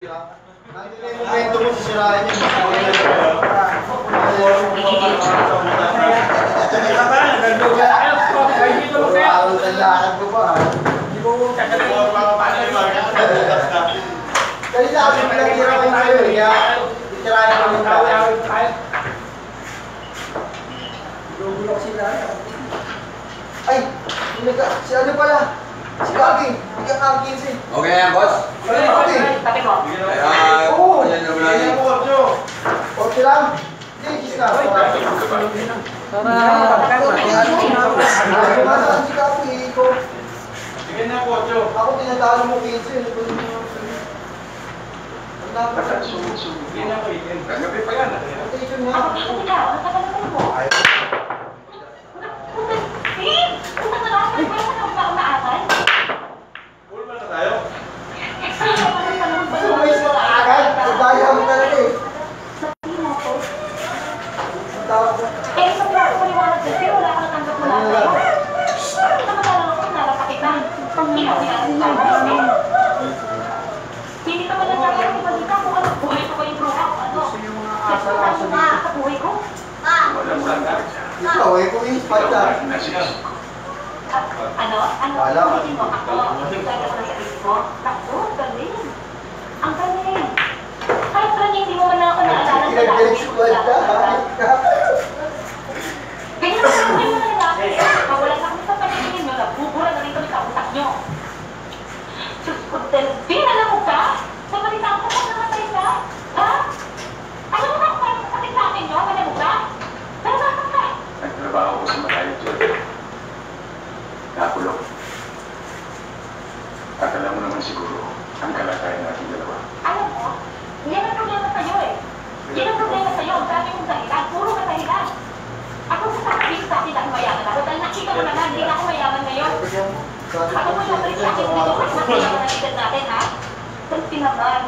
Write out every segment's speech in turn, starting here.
Nandiyan yung momento mo sisirain yung ay, si ano pala? Si Kagi, bigyan ka 15. Okay yan, boss? Okay. Oo, bigyan mo 8. 8 lang? Hindi, gis na. Para, si Kagi, ikaw. Bigyan na 8. Ako tinatalo mo 15. Ang dapat. Bigyan na 18. Kagabi pa yan. Attention nga. Ayaw. Pulma na tayo. Sumayos mo agad. Daya mo talaga eh. Ang tawag mo. Hindi ka ba nagkakaroon ng balita kung ano buhay ko ba yung bruha o ano? Kasi ano ba sa buhay ko? Ikaw eh, kung i-spot ka. Ano? Ano? Wala ka. Hindi mo ako. Kaya ko na sa isip mo. Naku, galing. Ang galing. Kahit pa niya hindi mo man ako naalala sa dami. Squad ka. Kaya naman hindi mo na lalaki. Mawala na kami sa paningin nyo. Nagbubura na rin kami sa utak nyo. Sus ko, Delvin, alam mo ka? Sa balita ko kung namatay ka? Ha? Alam mo ka kung parang sakit sa akin nyo? Alam mo ka? Nalaman ka? Nagtrabaho ko sa Malayo Diyos. Nakulong. At alam mo naman siguro ang kalagayan natin dalawa. Alam mo, yan ang problema sa'yo eh. Yan ang problema sa'yo. Ang dami mong dahilan. Puro ka dahilan. Ako sasabihin sa akin dahil mayaman ako. Dahil nakita mo naman, hindi na ako mayaman ngayon. Ako mo yung balik sa akin dito kasi mas mayaman ang edad natin, ha? Kasi naman.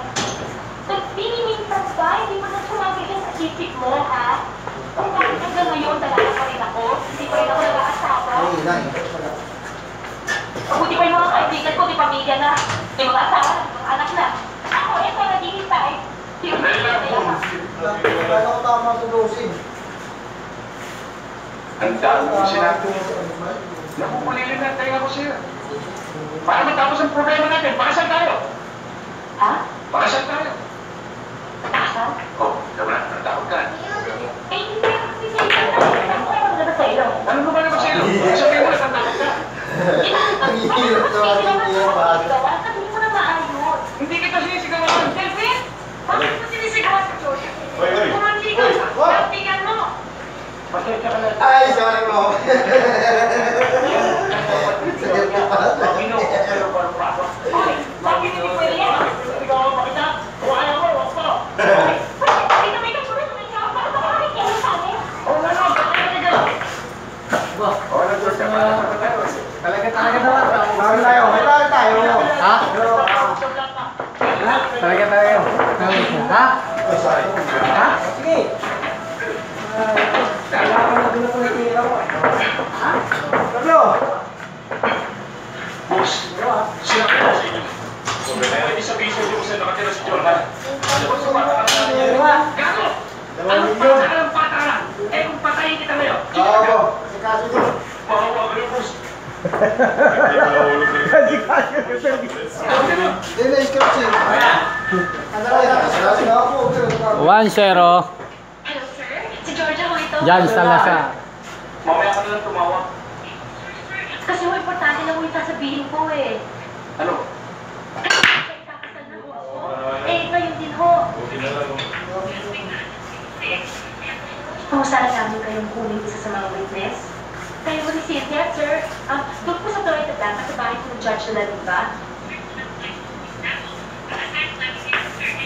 Nagpiniminsan ba? Hindi mo na sumagilin sa isip mo, ha? Kung bakit hanggang ngayon talaga pa rin ako, hindi pa rin ako nag-aasawa. Mabuti pa yung mga kaibigan ko, di pamilya na, may mga asawa na, mga anak na. Ako, ito, naghihintay. Kaya ko tama sa dosing. Ang dami kong sinabi. Nakukulilin na tayo ako sa'yo. Para matapos ang problema natin, pakasal tayo. Ha? Pakasal tayo. Pakasal? Oh, diba na, natakot ka. Eh, hindi ko kasi sa'yo. Ano ba naman sa ilo? Ano ba naman sa'yo? Sabihin mo na, natakot ka. Ang hirap na ating hirap. Sabi mo na maayos. Hindi kita sinisigawan. Delvin, bakit mo sinisigawan sa Joya? Oy, oy. Kumandi ka. Kaptingan mo. Pasensya ka na. Ay, sorry mo. Oy, bakit hindi pwede yan? Sigawan pa kita. Kung ayaw mo, wag mo. Pinamigan ko rin naman siya para sa bakit yan sa akin. Oo nga no, Oo, nag-dress ka para sa tayo. Talaga naman. Meron tayo, may tayo. Ha? Talaga. Ha? Oh, sorry. Ha? Sige. Pablo! Boss, sinabi ko sa inyo. Kaya isabihin sa inyo kung saan nakatira si Jordan. Ano ba sa patakaran niya? Gago! Anong patakaran patakaran? Eh kung patayin kita ngayon. Oo, si Kasi doon. Mahawa ka rin, boss. Hindi na scratch eh. Ano na ako? 1-0. Hello, sir. Si Georgia ho ito. Jan Salazar. Mamaya ka na lang tumawag. Kasi ho, importante lang ho yung sasabihin ko eh. Ano? Kakasal na ho ako. Eh, ngayon din ho. Kamusta na namin kayong kunin isa sa mga witness? Kayo ni Cynthia, sir. Doon po sa Florida Bank at sa bahay po ng Judge na diba?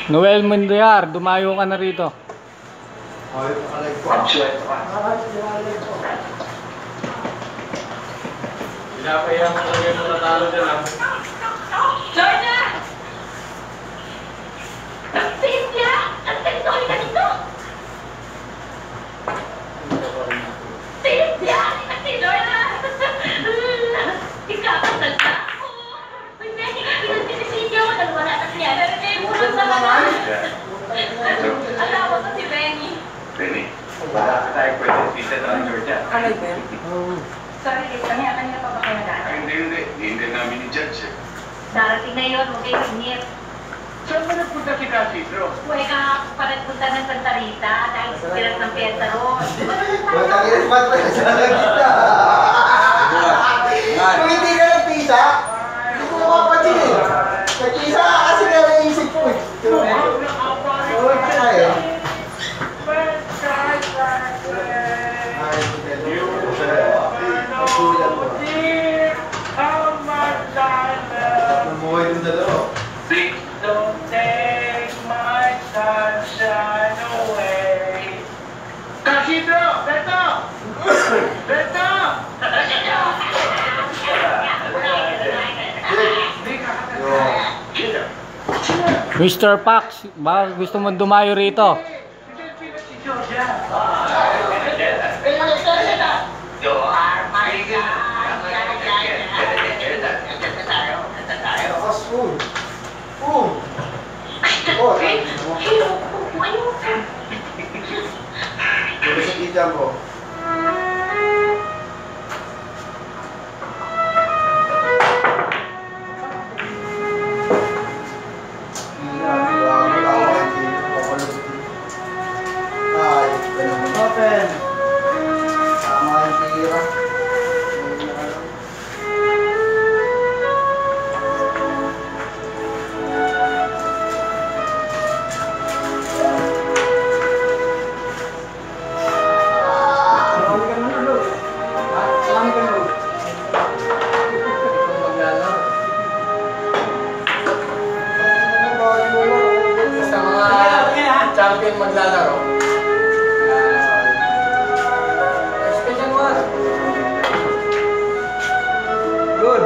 Noel Mundiar, dumayo ka na rito. Absent pa. Pinapaya mo talaga yung natalo dyan, ha? Georgia! Cynthia! Ang ganito ka dito! Cynthia! Si Georgia! Ikakasal ka ako! Hindi, pinagsinisig niya ako. Dalawa na anak niya. Pero may bulan na Alay ba yan? Sorry, kanina pa ba kayo nag-aaral? Hindi namin ni Judge eh. Darating na yun, huwag kayo ingit. Saan ba nagpunta si Casidro? Huwag ka pa nagpunta ng Santa Rita dahil sa pilas ng piyesta roon. Matagiris pa pa sa kita. Kung hindi ka nagpisa, hindi ko mapapansin eh. Nagpisa kasi nga naisip ko eh. Oo, kaya eh. Namuhay yung dalawa. Please don't take my sunshine away. Casidro! Beto! Beto! Mr. Pax, baka gusto mo dumayo rito. You are my Lakas, uy. Oh, Dito sa kitchen ko. Open. Tama yung tira. Champion maglalaro. Special one. Good.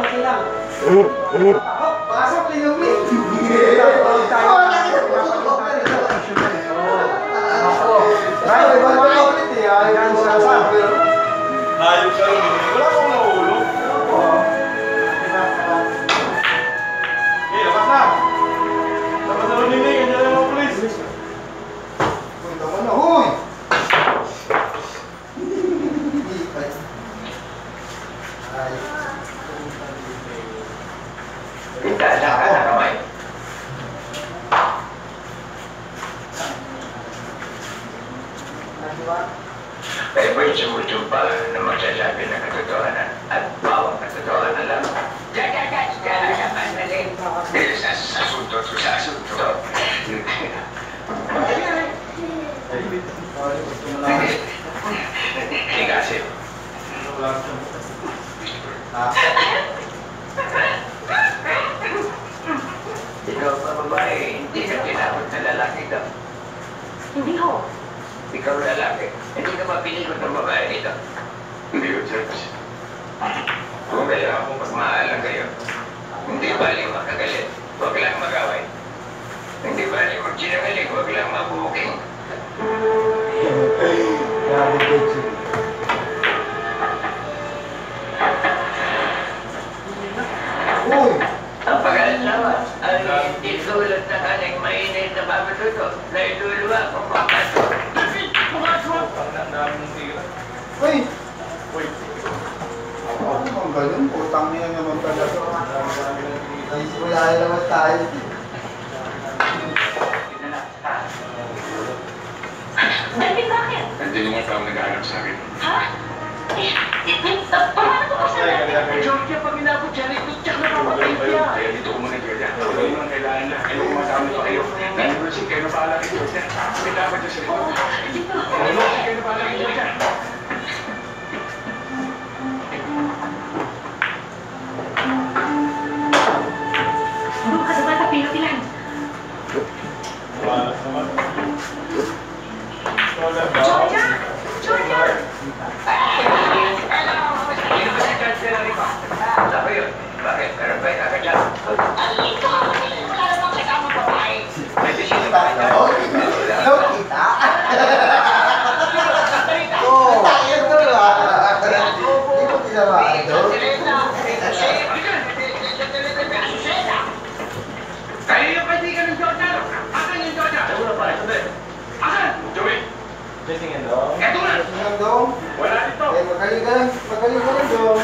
Okay lang. Pasok linumi. Ay, iba naman ulit eh. Ayan siya sa. Ayos ka rin. Wala akong nahulog. Labas na! Labas na rin eh. Ganyan lang ang polis. Uy, tama na. Huy! Ay. Pintala ka na kamay. Kaya ba'y sumutong pa na magsasabi ng katotohanan at bawang katotohanan lang? Dahil sa asunto to sa asunto. Hindi kasi. Ikaw pa babae, hindi ka tinapot na lalaki ka. Hindi ho. Ikaw lalaki, hindi ka mapilikot ng babae nito. Hindi ko, George. Kung kaya ako magmahalan kayo, hindi baling makagalit, huwag lang mag-away. Hindi baling magsinagaling, huwag lang mabuking. Grabe, George. Uy! Ang pag-asawa ay hindi tulad ng aning mainit na babatuto na iluluwa kung bakit. Uy! Ano bang ganun? Utang niya naman talaga. Wala naman tayo. Dahil bakit? Nandiyan yung mga tao nag-aanap sa akin. Ha? Paano ko kasi? Georgia, pag inabot siya rito, tsak na papatay siya. Kaya dito ko muna, Georgia. Huwag mo nang kailangan na. Ayaw ko masama pa kayo. Dahil mo si kayo na bahala kay Georgia. May dapat siya sa iyo. Dito. Ayaw mo si kayo na bahala kay Georgia. Doon ka naman sa pilotilan. Georgia! Georgia! Sabi yun. Bakit? Meron ba yung agad dyan? Ikaw! Wala namang kasama babae. May bisita Kita ba daw. Daw kita. Oo. Tayo doon ah. Hindi ko tinamaan doon. Kaya yung kaibigan ng Georgia. Asan yung Georgia? Asan? Joey? Eto na! Tingnan dong. Wala dito! Eh, magaling ka lang dong.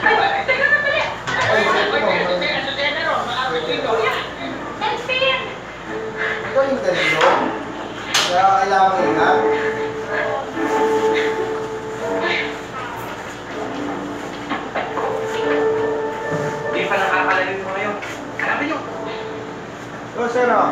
Ay, teka na pala. Ay, Delphine! ikaw yung galing dong. Kaya kailangan mo ingat. Hindi pa nakakalayo mo ngayon. Hanapin nyo! O, sir, o.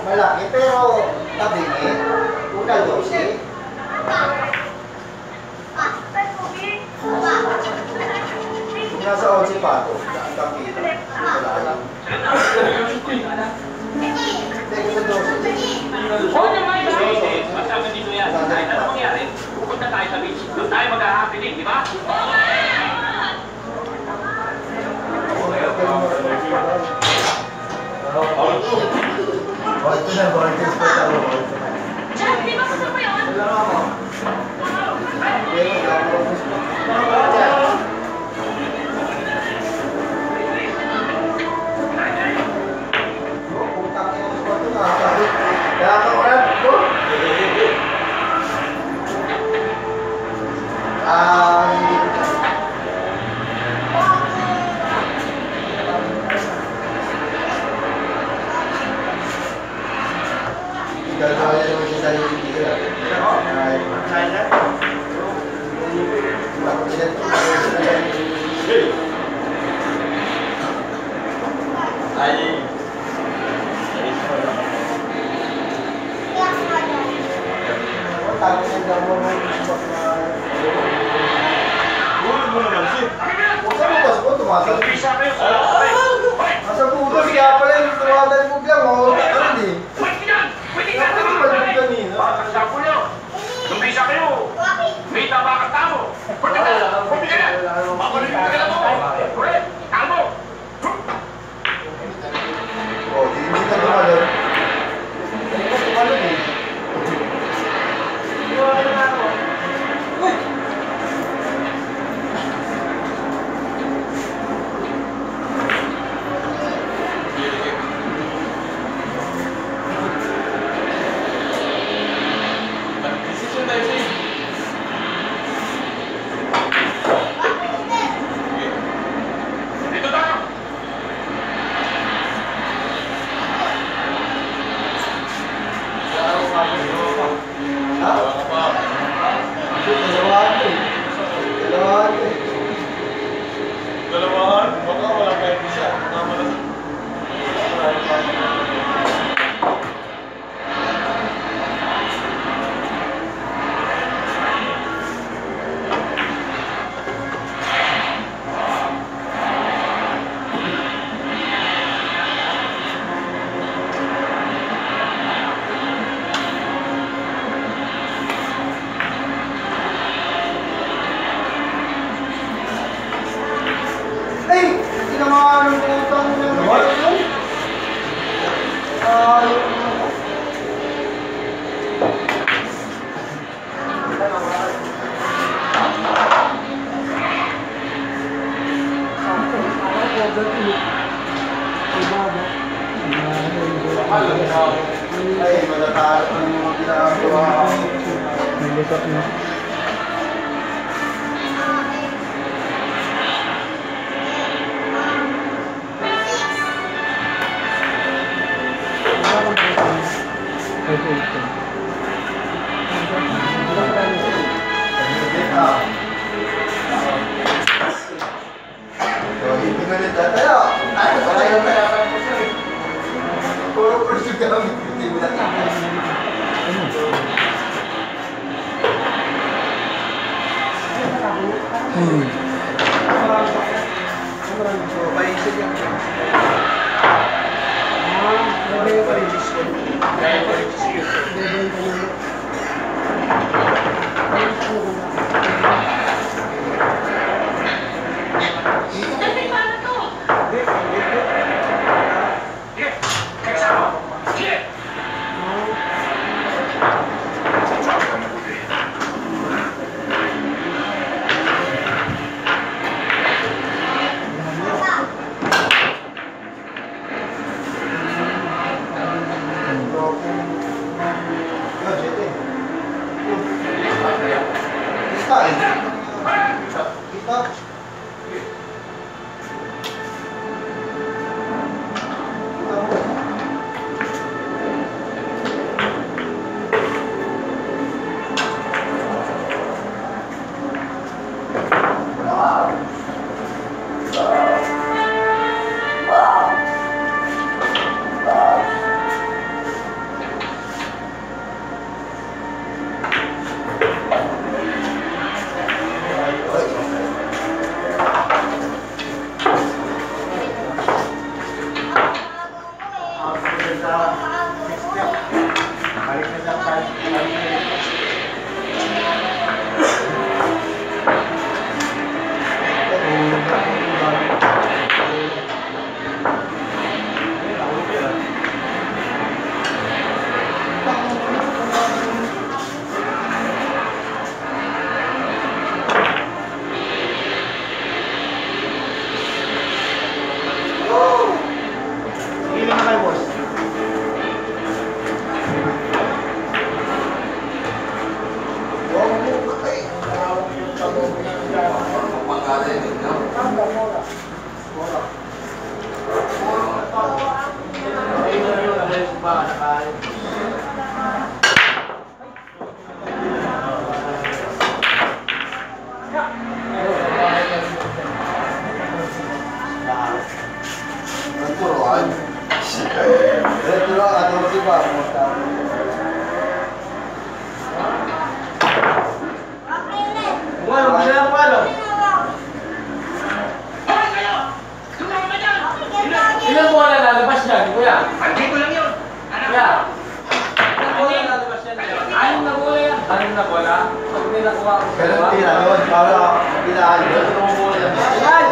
Malaki pero tabingi. Una dosi. Nasa 11 pa ito. Ang kapita. Wala lang. Hindi ko sa dosi. Oo naman! Masama dito yan. Kahit ano mangyari, pupunta tayo sa beach. Doon tayo mag-happening, di ba? Oh, ito na. Voltage pa ito. Jack, di ba gusto mo yun? Wala ako. Pero wala ako. Putang ina mo ba ito na? Kaya ka urat ko? Gagawin naman siya sa yung video. Bisa kayo sa lakay! Masa putos kaya pala yung tumagal mo lang, oh. Ano di? Pwede yan! Pwede ka naman! Bakit sapo nyo? Tumbisa kayo! May tabakat tamo! Pwede ka! Pwede ka na! Babalik ka na mo! Pwede! Kalmo! Oh, di ka tumalon. Hindi ka tumalon eh. Uy! Dito tayo! Ha? Dalawahan eh. Dalawahan eh. Dalawahan? Baka wala kayo isa. Tama na. Ay! Tinamaan ng putang ng ano? Ay, matatarap ng mga ginagawa. Naglusot na. So, hindi mo rin tayo. Ay, wala yung talakan mo siya eh. Puro kurso ka lang, hindi mo nakita. So, paisip yan. Kaya pa rin siya. Kaya pa rin siya. budget eh. Kita eh. Kita. Ilang bola lalabas yan, kuya? Andito lang yun. Kuya? Ilang bola lalabas yan? Anim na bola yan. Anim na bola? Pag may nakuha ko sa Pero dalawa? tira yun, para tirahan yun. Yan!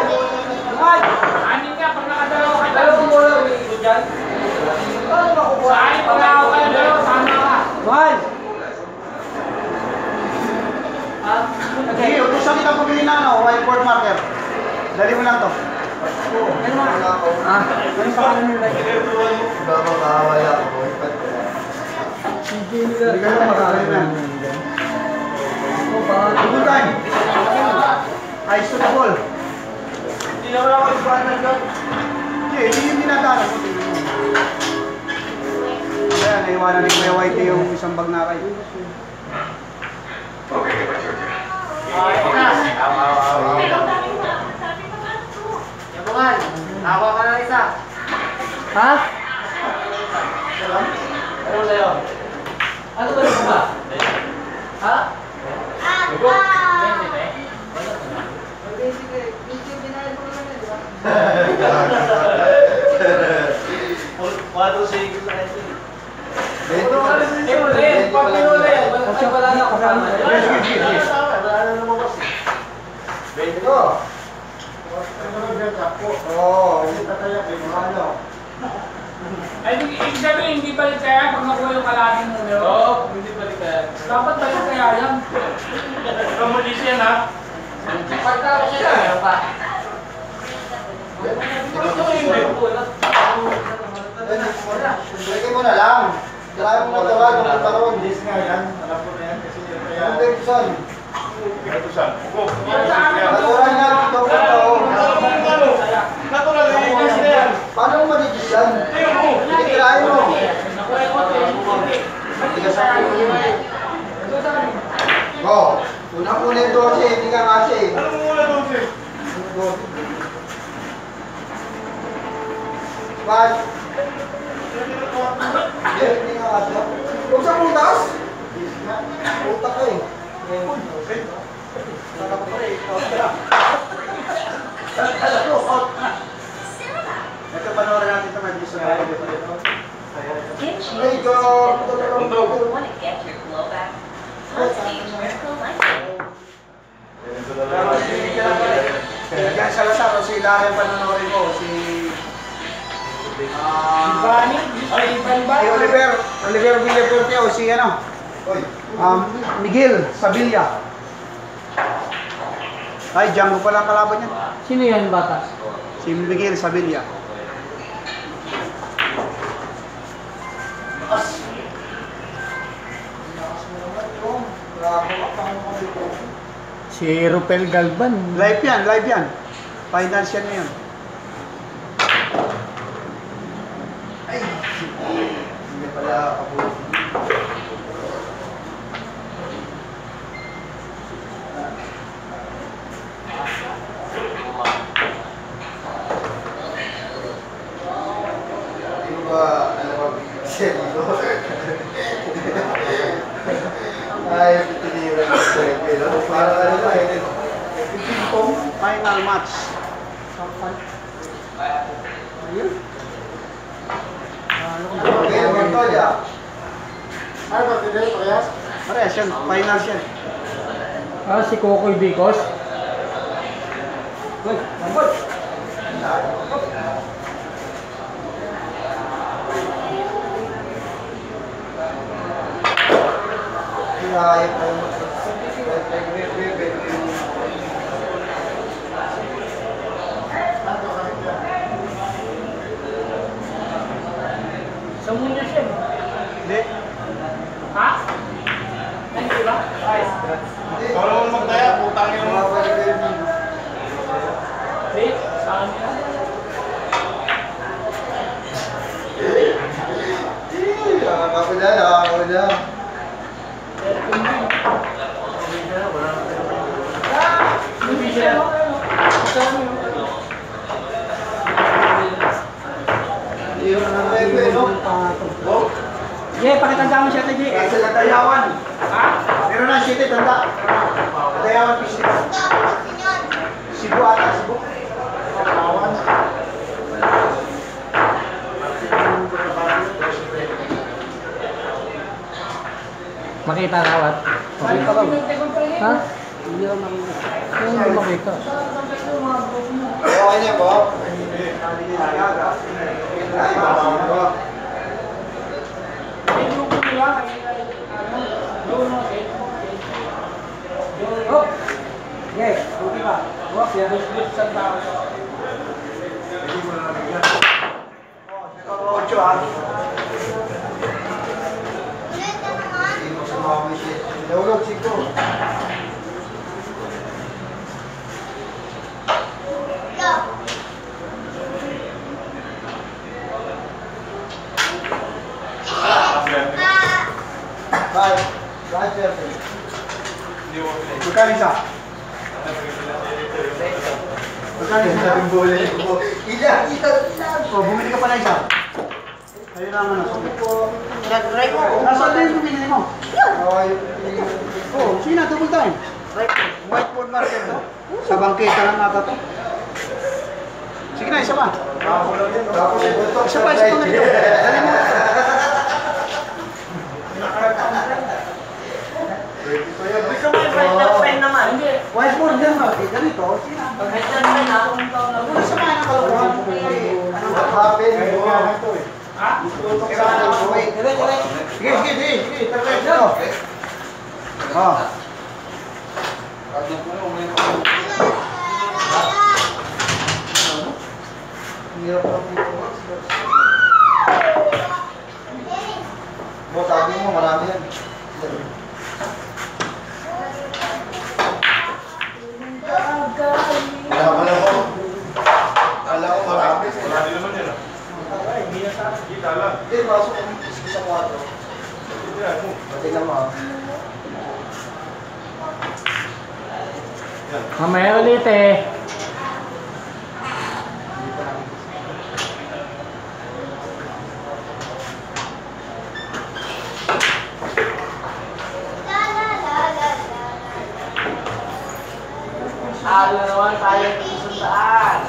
Yan! Anim ka, pag nakadalawa ka, dalawang bola umiikot dyan. Anim pag nakakuha ka ng dalawa, tama ka. Juan! Sige, utusan kita pumili na ano, whiteboard marker. Dali mo lang to. Ano pa kami nila? Baka makawala ako. Hindi ka na makakaya na. Good time. Ice to the ball. Hindi naman ako ispanan doon. Hindi, hindi yung dinadaanan mo. Kaya, naiwanan ni Kuya Whitey yung isang bag na kayo. Okay ka ba, Georgia? Pero sabi ko nga, sabi ko nga ito. Yabangan, nakakuha ka ng isa. Ha? Ano mo sa'yo? Ano ba yung ba? Ha? Wato sa higil na ito. Eh, ulit. Pag pinulit, wala na kasama. Wala na lumabas. Ito. Oo, hindi tatayak. Ano? Ay, ibig sabihin, hindi balik kaya pag nakuha yung kalating numero? Oo, hindi balik kaya. Dapat balik kaya yan. Kamuli siya na. Pagkakos siya, meron pa. Balikin mo na lang. Tirahin mo na tawag ng taron. Yes nga yan. Alam ko na yan kasi kaya... Ang Davidson. Ito siya. Natural nga dito ko to. Natural na yung kasi na yan. Paano mo madigis yan? Hindi tirahin mo. Tigas ang ulo mo. Oh, unang-una yung 12, hindi ka kasi. Ano mo muna doon siya? Bad. Hindi ka kasi. Huwag sa putas. Putak ka eh. Ito panoorin natin ito may gusto na. Hey, go! Want to get your glow back? Let's stage Miracle Life. Kaya sa Lazaro, si Larry ang panoorin ko. Si Oliver Villaporte o si ano? Miguel Sabilla. Ay, Django pala ang kalaban niya. Sino yan, bata? Si Miguel Sabilla. Si Rupel Galban. Live yan, live yan. Finals yan ngayon. Ay, hindi pala ako. Ano ba, seryo? Ay, tinira ng seryo. Para ano ba, ping-pong final match. Ayun. Okay, Montoya. Ano ba, tinira parehas? Parehas yan, finals yan. Ah, si Kokoy Bicos. Good, good. Sa mundo siya. Hindi. Ha? Hindi ba? Ay. Kalau mo magdaya, putang yung mga Hindi. Saan niya? Ako dyan, ako dyan. Hindi siya. Saan niya? Yeah, pakitanda mo siya tayo. Kasi natayawan. Ha? Meron na siya tayo, tanda. Natayawan festival. Cebu ata, Cebu. Natayawan. Makita rawat. Saan ka ba? Ha? Hindi ako makita. Hindi ako makita. Okay niya po. Ay, mababa ba? May grupo nila. Doon mo. Oh! Okay, okay ba? Wak, yan. Gusto sa tao. Ocho ah. Nahulog siguro. Bye. Bye, Jeffrey. Magkano isa? Magkano isa? Sabi mo ulit. Ilan. O, bumili ka pa na isa. Ayun naman na. Nasaan na yung bumili mo? Oh, sino? Double time. Whiteboard marker mo. Sa bangketa lang ata to. Sige na, isa pa. Isa pa, isa pa. Dali mo. Whiteboard din mo. Ganito. Sino? Ano sa mga nakalokohan? Anong happen? Ha? Sige, sige. Oh. Mo, sabi mo marami yan. Kala ko marami. Marami naman yan. Hindi, pasok kami sa kwarto. Tingnan mo. Mamaya ulit eh. Halo naman tayo ng sundaan.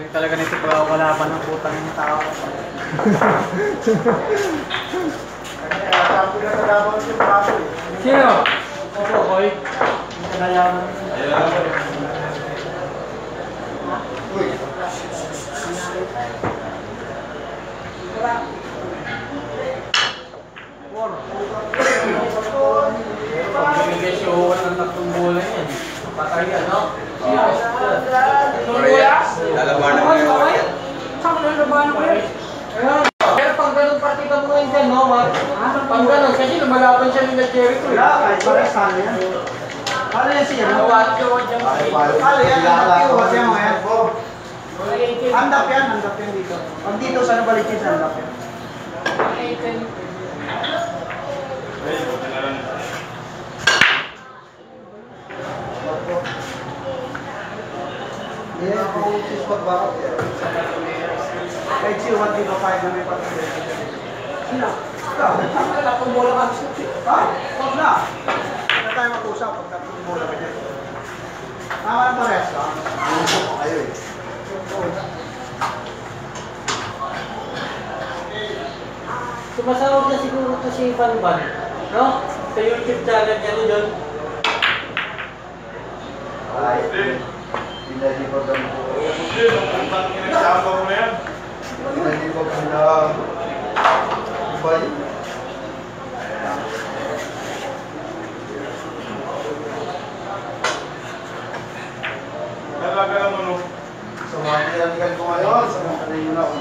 Talaga nito pag wala pa ng putang ng tao. Sino? Kokoy. Uy. Ay, ano? Lalabanan mo yun. Saan mo lalabanan ko yun? Pero pag ganun partika mo ngayon dyan, no, Mark? Pag ganun, kasi lumalaban siya nila Jericho. Wala, kahit pares saan yan. Paano yan siya? Nawat ko dyan. Paano yan? Handap yan mga yan. Handap yan dito. Pag dito sa nabalikin sa handap yan. Yeah, ako spot bakit? Kahit siya, 1 dito 5 na may patuloy. Sino? Wala akong bola ka. Ha? Huwag na. Hindi tayo mag-usap pag tapos bola ka dyan. Tama na pares ka? Ayaw eh. Sumasawag na siguro ito si Banban, no? Sa YouTube channel niya doon. Ay, pinalipag ang Pinagsama mo na yan. pinalipag ang iba yun. Nalaga naman o. Sa mga pinalikan ko ngayon, sa mga kanayon ako.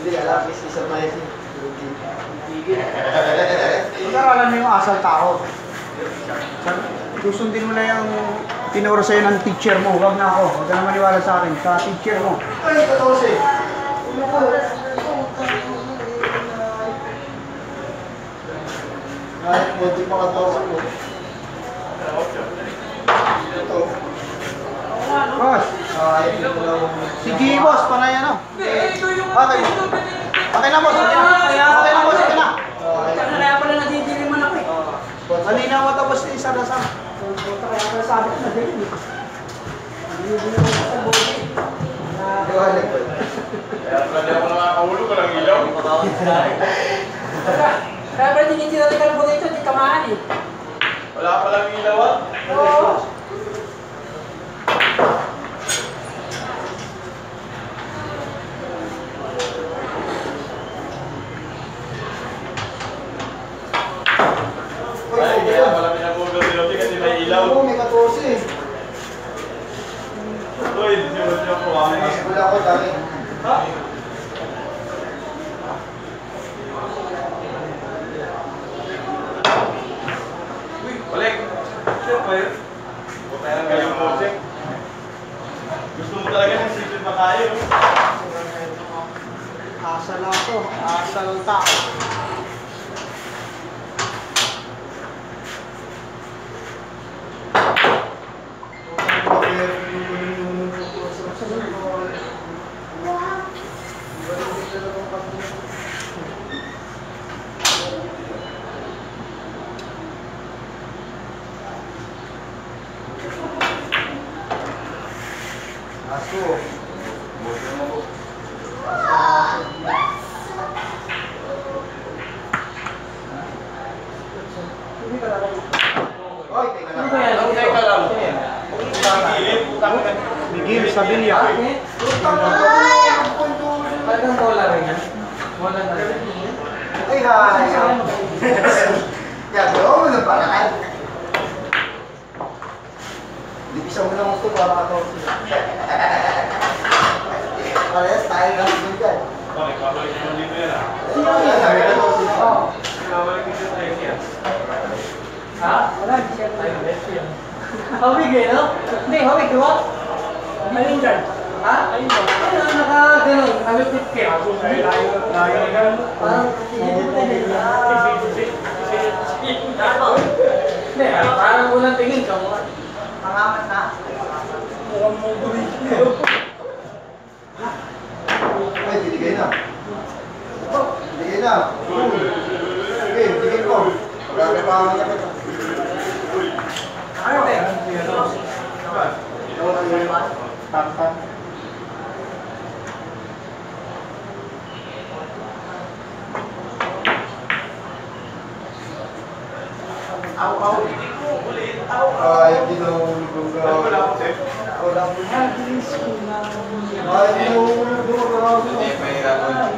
Hindi, alam, isa pa yun. Pag-aralan mo yung asal tao. Susundin mo na yung tinuro sa'yo ng teacher mo. Huwag na ako. Huwag ka na maniwala sa akin. Sa teacher mo. Ay, 14. Kahit mo, di pa 14 mo. Ito. Boss. Si G, boss. Panay ano? Okay. Okay na, boss. Okay na, boss. Okay na. Kaya pala nadidiliman ako eh. Malinaw mo tapos isa na sa. Kaya pala sabi ko na din. Kaya pala di ako nakakahulog ka ng ilaw. Kaya pala tinitira ka ng bonito, di kamaan eh. Wala palang ilaw ah. Oo. Ay, kaya pala pinabugal nila kasi may ilaw. Oo, may 14. Uy, sinunod niyo po kami. Wala ko dami. Ha? Uy, balik. Siyempre. Buta na kayo mo, Sek. Gusto mo talaga ng sipin pa tayo. Asal ako. Asal tao. Aso. Oy, teka lang. Teka lang. Gilid, utang na. Miguel Sabilla. Talagang bola rin yan. Bola na rin. Ay, hi. Yan, bro. Ano ba? Division mo lang gusto para 14. Parehas tayo ng bigay. Bakit? Babalik naman dito yan ah. Sino yan? Sabi ka 14. Oo. Babalik dito tayo yan. Ha? Wala, di siya tayo. Hawig eh, no? Hindi, hawig, di ba? Alin dyan? Ha? Alin dyan? Ano, naka-ganon. Alupit ka. Parang, hindi, parang unang tingin ka mo. Mangamat na. Mukhang mo gulito. Ay, binigay na. Binigay na. Okay, binigay ko. Wala ka pa ang kapit. Ano ba? Tantan. Ay, ginulog ka. Wala po. Ay, ginulog ka. Hindi, mahirapan.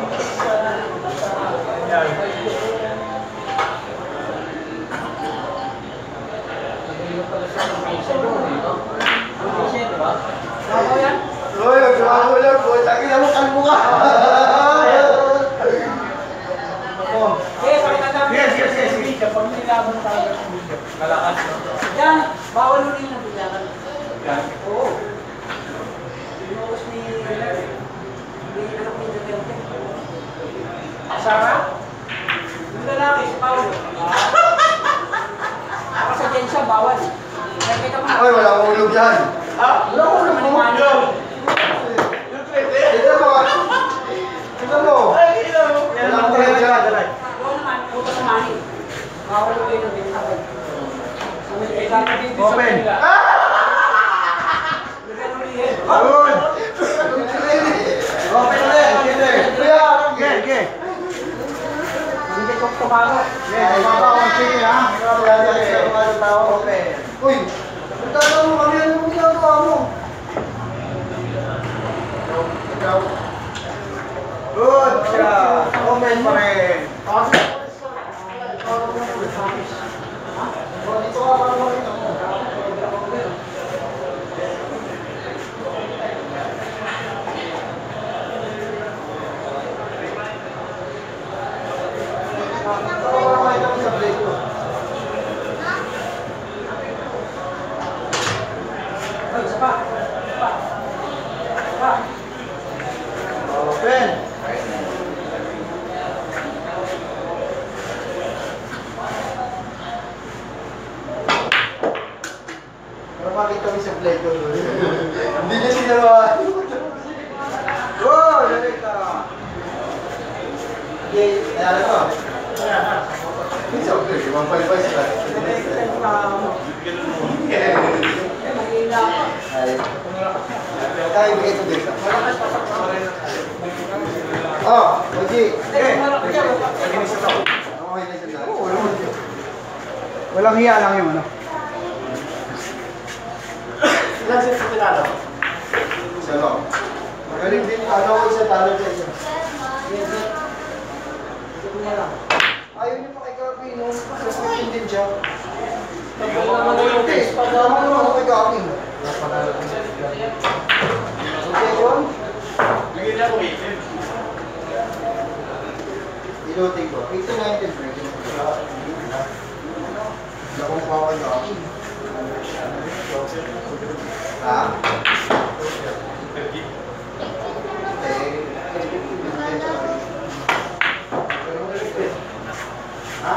Uy, magtrabaho lang po. Taki na mo, kalbo ka. Yes. Pag nilaban tayo sa video, kalakas, no? Yan, bawal ulit na bilangan. Yan. Oo. Pinuos ni anak ni Duterte. Sara? Yung lalaki, si Paolo. Kasi dyan siya, bawal. Kaya kita mo. Ay, wala akong ulog yan. Wala ko naman ni Mano. Tignan mo. Tignan mo. Wala akong ulog yan. Oo naman, puto sa mani. Bawal ulit na bilangan. Open. Good. Open ulit. Kuya, ge. Hindi ko tumago. Sige ha. Open. Uy, magkano mo kami? Ano mo ginagawa mo? Good job. Open pa rin. Dito ka para makita mo. Open. Para makita mo sa play ko. Hindi niya sinawa. Go! Dali ka. Okay, ayan ito. It's okay, 155 sila. Ay, bigay ko dito. Oh, Oji. Walang hiya lang yung ano. Ilan sila sa tinalo? Isa lang. Magaling din. Ano ko isa talo sa isa. Ayaw niyo pa kay Gabi, no? Kasi din siya. Okay, pagkama naman ako kay Gabi. Okay, John? Bigyan na ko 18. Iloting ko. 18-19 break. Lakong pa kay Gabi. Ha? Ha?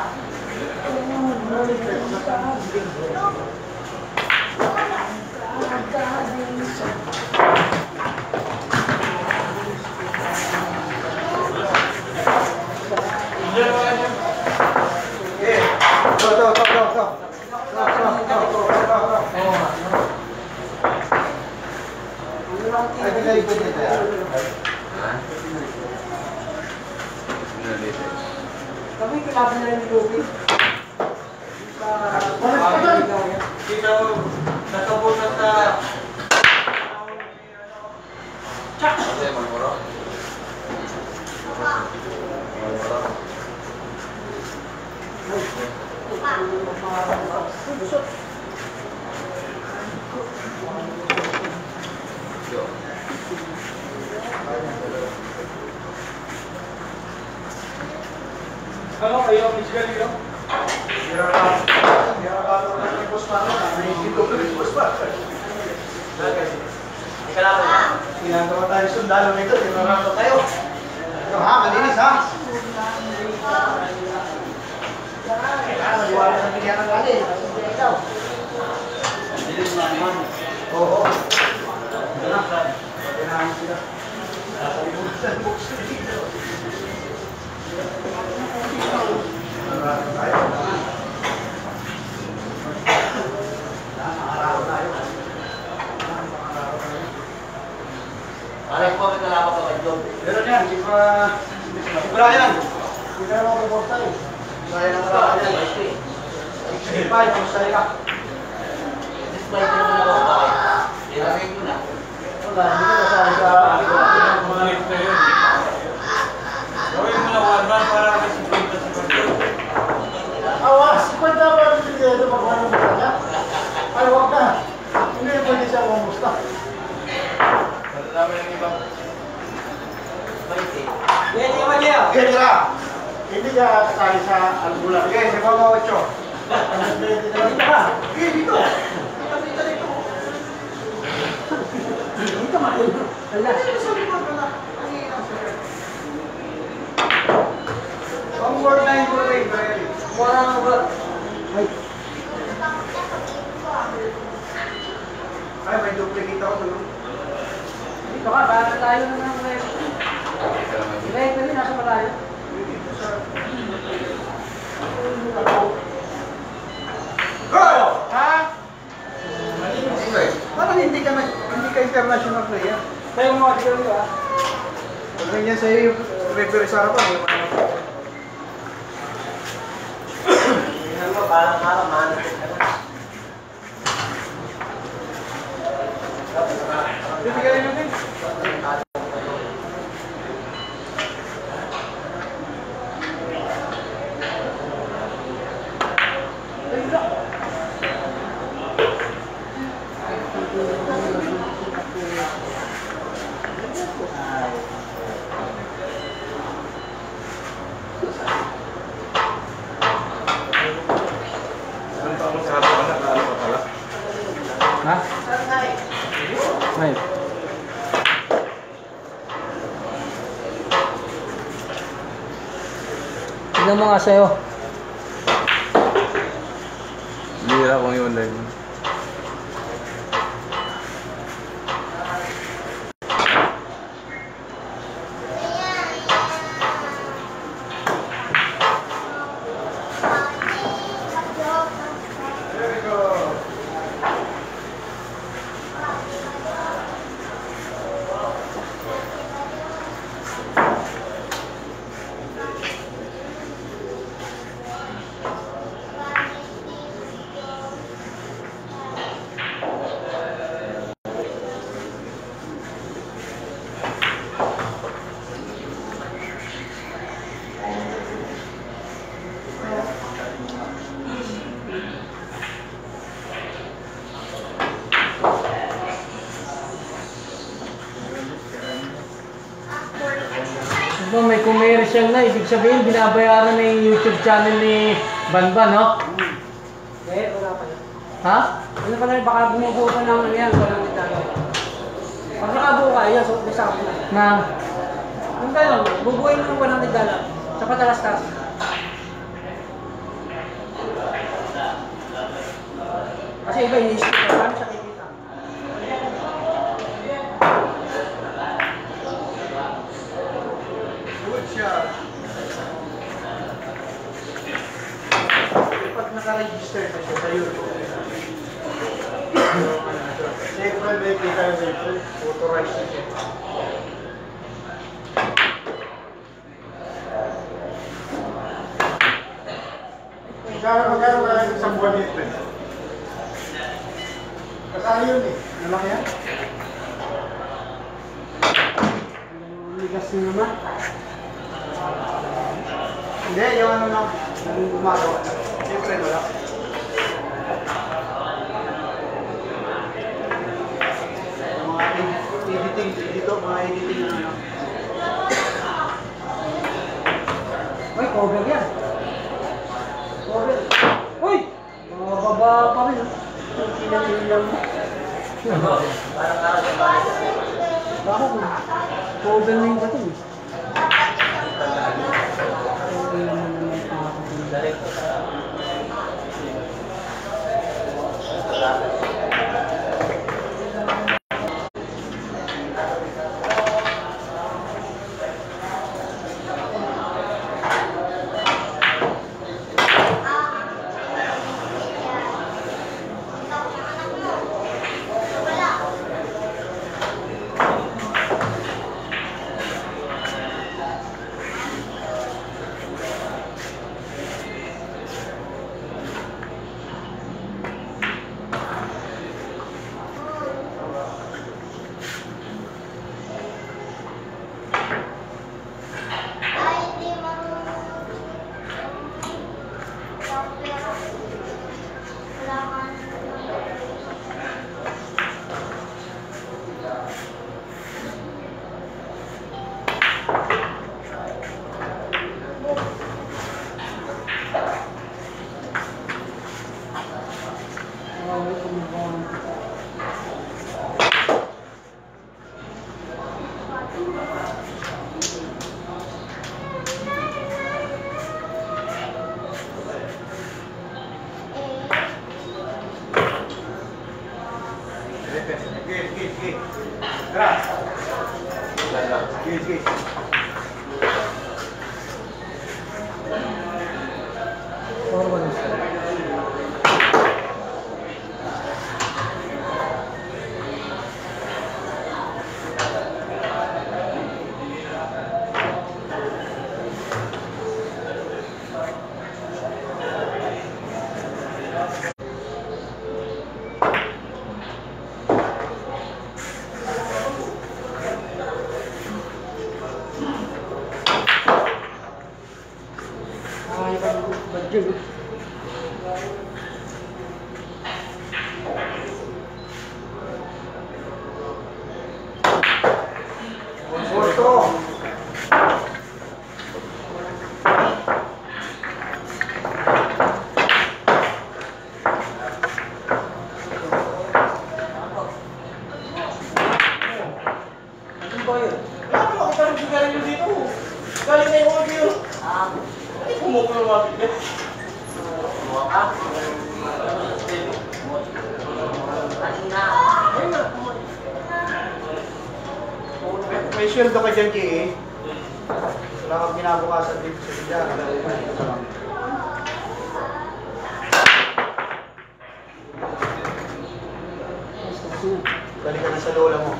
Kami kailangan na rin ni Lupi. Kita mo, nakabunan na. Chak! Kasi magmuro. Busot. Ano kayo, Miss Galilo? Ginagawa tayo sundalo nito, tinarato tayo. Ito ha, malinis ha. Kailangan maliwala sa bigyan ng galing. Oo. Ito na. Kailangan sila. Alam ko may kalaban ka ba doon? Pero yan, si Brian. Hindi ka naman kapag tayo. Brian ang kalaban yan. Bye, kamusta ka? Wala, hindi ko nasali sa... Bumalik na yun. Gawin mo na 1 month para kasi kwenta sa pagkakas. Awas, kwenta ba ang pinigyan ito magkano mo kanya? Ay, huwag na. Hindi pwede siya mamusta. Malalaman ng ibang. Yan, iwan niya. Kaya nila, hindi ka kasali sa Algula. Sige, si Mama Ocho. Dito ka. Sige, dito. Dito, dito. Dito, Mario. Wala. Ang word na yung word na yun. Wala nga ba? Ay, may duplicate ako doon. Dito ka, para tayo na ng ref. Ref, pwede nasa malayo. Go! Ha? Parang hindi ka international player. Tayo mga dito dito ah. Pag ganyan sa'yo yung referee sa harapan, hindi naman ako. Tingnan mo, parang manat ka na. Bibigyan natin. Ha? Ay. Tignan mo nga sa'yo. Bira kong yung live. Ito, may commercial na. Ibig sabihin, binabayaran na yung YouTube channel ni Banban, no? Eh, wala pa yun. Ha? Ano pala, baka bumubuo ka ng ano yan, walang italo. Pag nakabuo ka, yan, so, isa ko na. Na? Yung gano'n, bubuoyin mo ng walang italo. Sa patalas-tas. Kasi iba, iniisip ko, paano siya kikita? Good siya. Pag naka-register na siya sa YouTube. Siyempre, may kita yung YouTube. Authorized na siya. Magkano ba yung isang buwan dito? Kasali yun eh. Malaki yan? Ligas na naman. Hindi, yung ano lang. Yung gumagawa. Siyempre, wala. Yung mga editing dito, mga editing na ano. Uy, cover yan. Cover. Uy! Mga baba pa rin. Ilang mo. Baka kung cover na yung bato eh. Okay naman naman pa. Sige. Tara. Sige, sige. May sweldo ka dyan, Ki. Wala kang binabukasan dito sa Indiana. Balik ka na sa lola mo.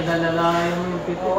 Ilalalayan mo yung pito.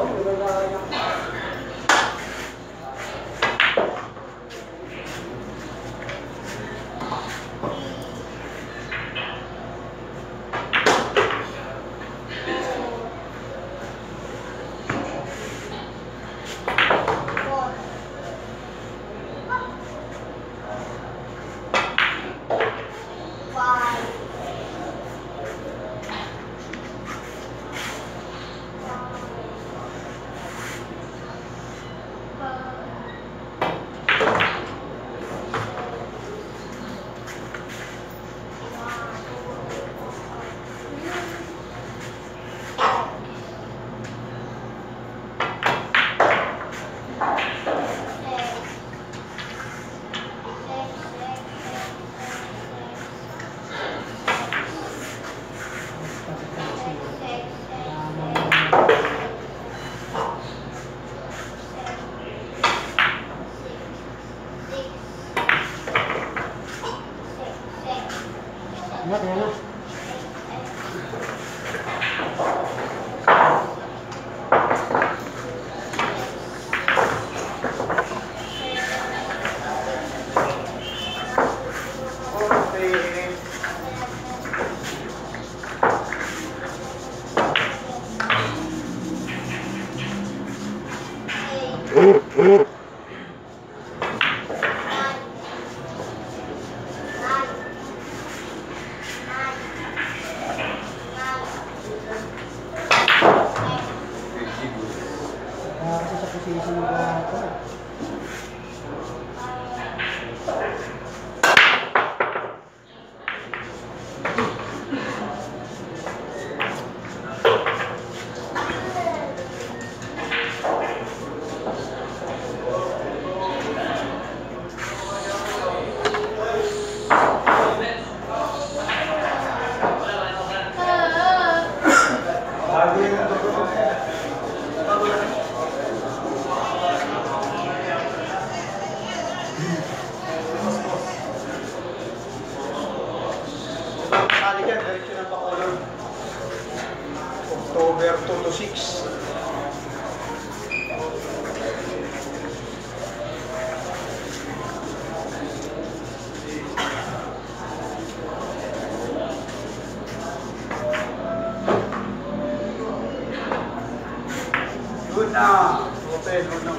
Kasi sa position ng mga ito. Bago yung doktor. Kali dyan, direksyon ng Bacolod. October 2 to 6. Doon na. Open, doon na.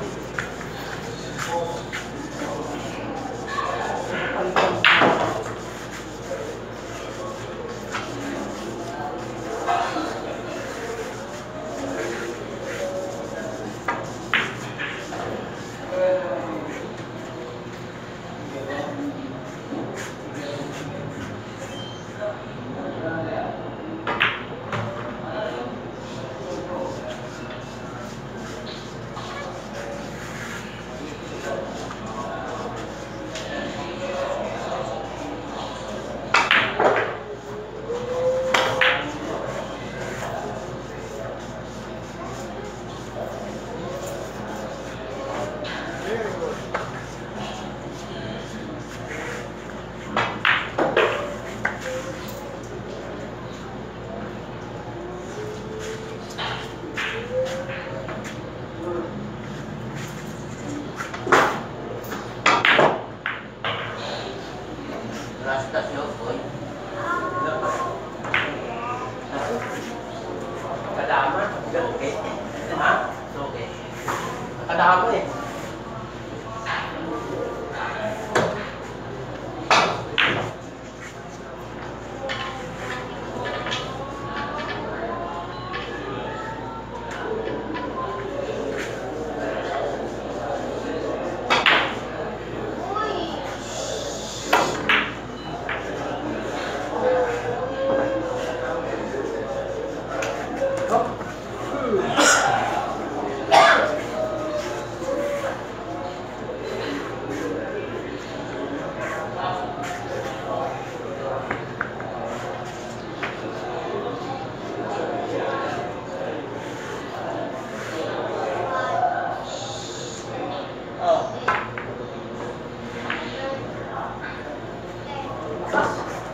Rastas yun, boy. Kadama? Okay. Ha? Okay. Kadama eh.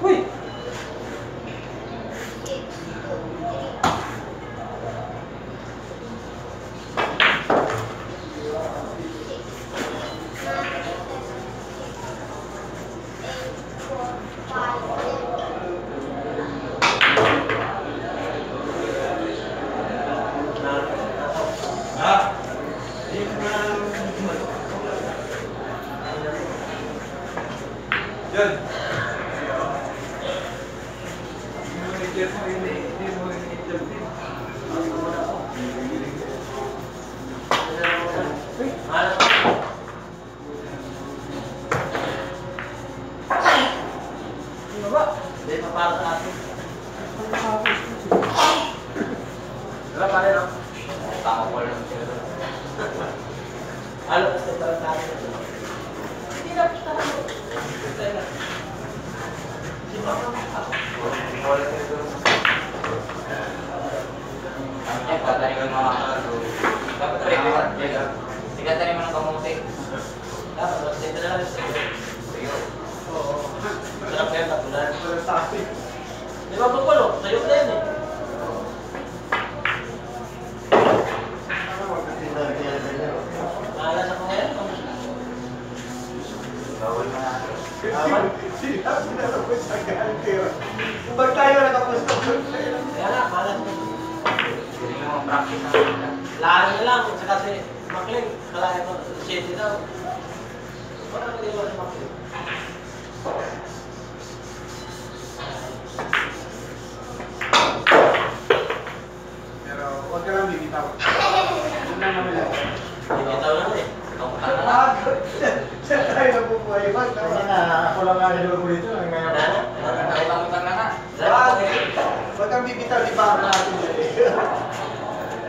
Uy! Ha? Yan. Ano ba? Hindi, papara sa atin. Wala pa rin ako. Tama ko lang siya. Ano kasi para sa atin? Hindi na kita lang. Ang patayin ng mga karo. Dapat rin. Sigatan mo ng kamuti. Dapat, dito na lang siya. Oo. Sarap yan, tapunan. Di ba po palo? Sa'yo na yan eh. Mahala sa kanya yan. Bawal na nga. Bawal. Sinabi na lang ko sa galantira. Pag tayo nakapusto ko. Kaya nga, mahala sa kanya. Hindi mo practice na. Laro na lang, kasi Makling, kalahit mo, 7 daw. Bakit hindi mo si Makling? Pero huwag ka lang bibitaw. Yun lang naman yan. Bibitaw lang eh. Siya tayo nabubuhay. Ako lang nga nilog mo dito. Nakitang-kitang na nga. Huwag kang bibitaw, di ba ako natin yan eh.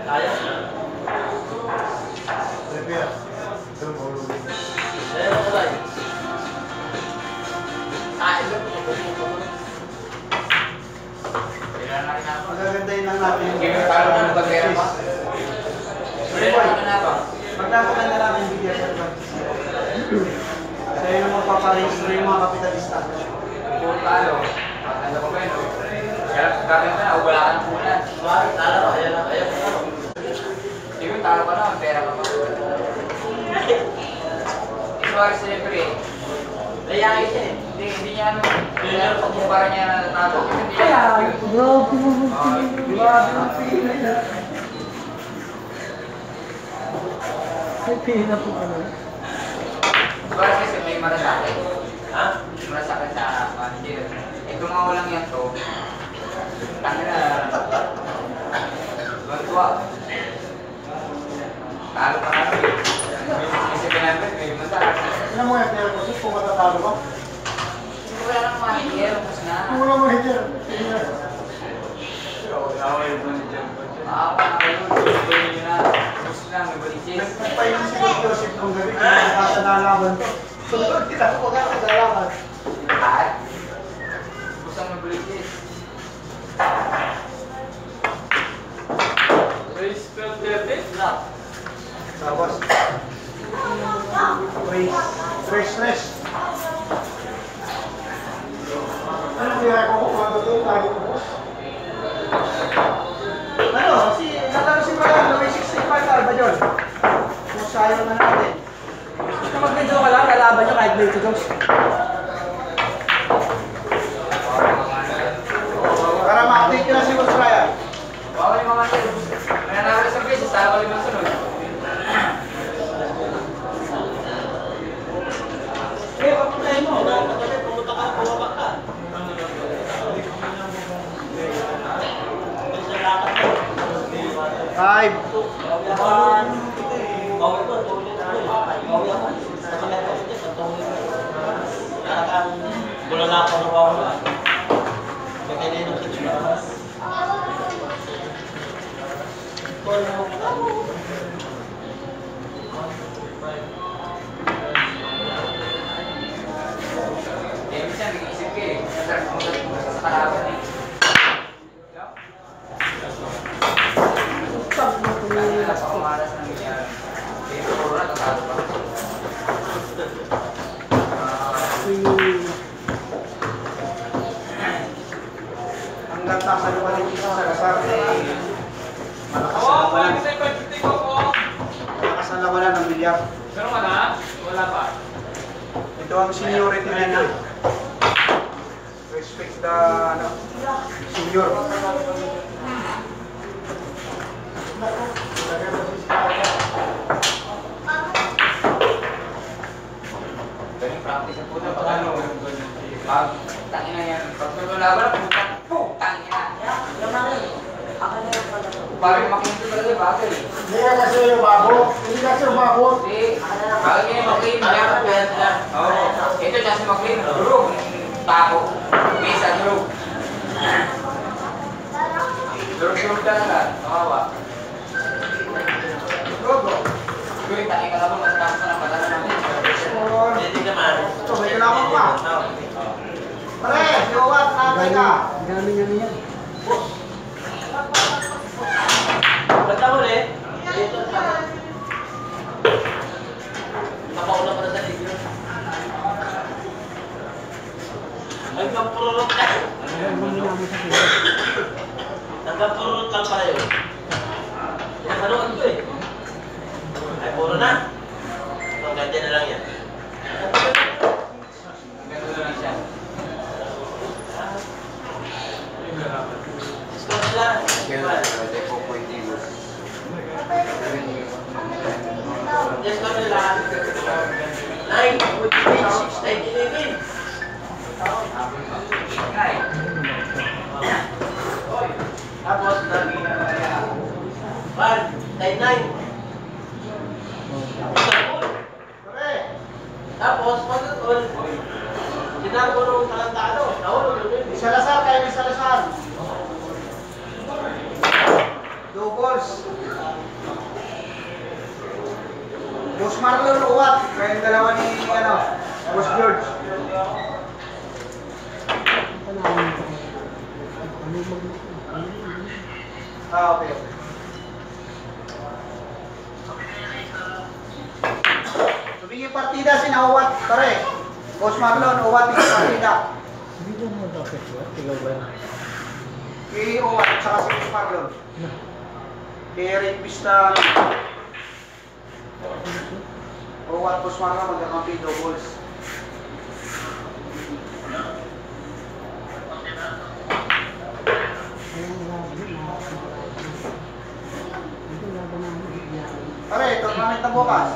Kaya? Repair. Ito mo ulo. Ayun ako tayo. Ilo. Magagandahin lang natin yung magkakaganda namin yung BDS advantage. Sa'yo yung magpaparegister yung mga kapitalista. Puro talo. Maganda ko ba yun? Kaya gagawin ka na, wala ka ng punan. Bakit? Talo ka, ayan lang, ayan. Sige, talo ka na, pera ka pa. Isuwari siyempre eh. Layain siya eh. Hindi niya ano, hindi niya pagkumpara niya na natalo. Kaya, bro, grabe ang pila niya. May pila po ano. Isuwari kasi may marasakit. Ha? May marasakit sa manager. Eh kung mga walang yan to, tangin na. Tuwa. Talo pa na rin. May 700, may masakit. Ano mo yung player ko? Kung matatalo ka? Hindi wala nang manager, tapos na. Kung wala mo hitter. Maawa na kayo, tuloy nyo na. Tapos na, may balisis. Nagpapayin si Joseph nung gabi. Kaya nalaban to. Sunod, hindi na ako magkakasalaman. Lahat. Tapos ang may balisis. Race 12-13? Na. Tapos, fresh. Ano kaya ko kung ano ito? Lagi ko boss. Ano? Natalo si Mariano, may 65 ba yun? Kung sayo na natin. Basta mag-video ka lang, lalaban nyo kahit may tutos. Para ma-update ko na si Boss Ryan. Bawal yung mga manager. May nanalo sa beses, talo ka limang sunod. Eh, papuntahin mo. Pumunta ka, pumabak ka. Five. Wala na ako nawawala. Kaya na yung kitchen. Eh, minsan nag-iisip ka eh. Masarap mo sa kalaban eh. Napakamalas ng ganyan. Eh, puro na, tatalo pa. Hanggang tasan pa rin isa sa kasar eh. Malakas Oo, na pwede labanan. tayo pag-titig ko po. Malakas na labanan ng bilyar. Pero wala? Wala pa. Ito ang seniority nila. Respect the senior. Ganyan practice ang puta. Pag ano, pag tangin na yan. Pag naglaban, putang ina. Parang makinto talaga, bagay. Hindi ka kasi umabot. Hindi kasi umabot. Hindi. Bagay kayo makin, mayroon ko yan sila. Oo. Ito siya si makin, durog. Tako. Mesa, durog. Durog talaga. Nakawa. Gogo. Kuya, tangin ka naman, mas tapos na ng patala namin. Hindi naman. Ito, may kailangan pa. Pare, liwat, nakay ka. Galing yan. Ba't ako ulit? Nakauna pa na sa ligyo. Hanggang pururot ka. Hanggang pururot lang pala yun. Pinakaroon ko eh. Ay, puro na. Ang ganda na lang yan. Ang ganda na lang siya. Score sila. Yes, kami lahat. 9, 6, 9, 11. Tapos, 1, 9. Tapos, pag-ul, sinabi ko nung talantado, nahulog yun. Ni Salazar, kayo ni Salazar. Doubles. Boss Marlon, uwat. Kayong dalawa ni, Boss George. Okay. Tumingin partida si Nauwat, pare. Boss Marlon, uwat yung partida. Hindi mo dapat yun. Ikaw ba? Kay Uwat, saka si Boss Marlon. Kay Eric Pista. Uwat, Boss Marlon, magkakampi doubles. Pare, tournament na bukas.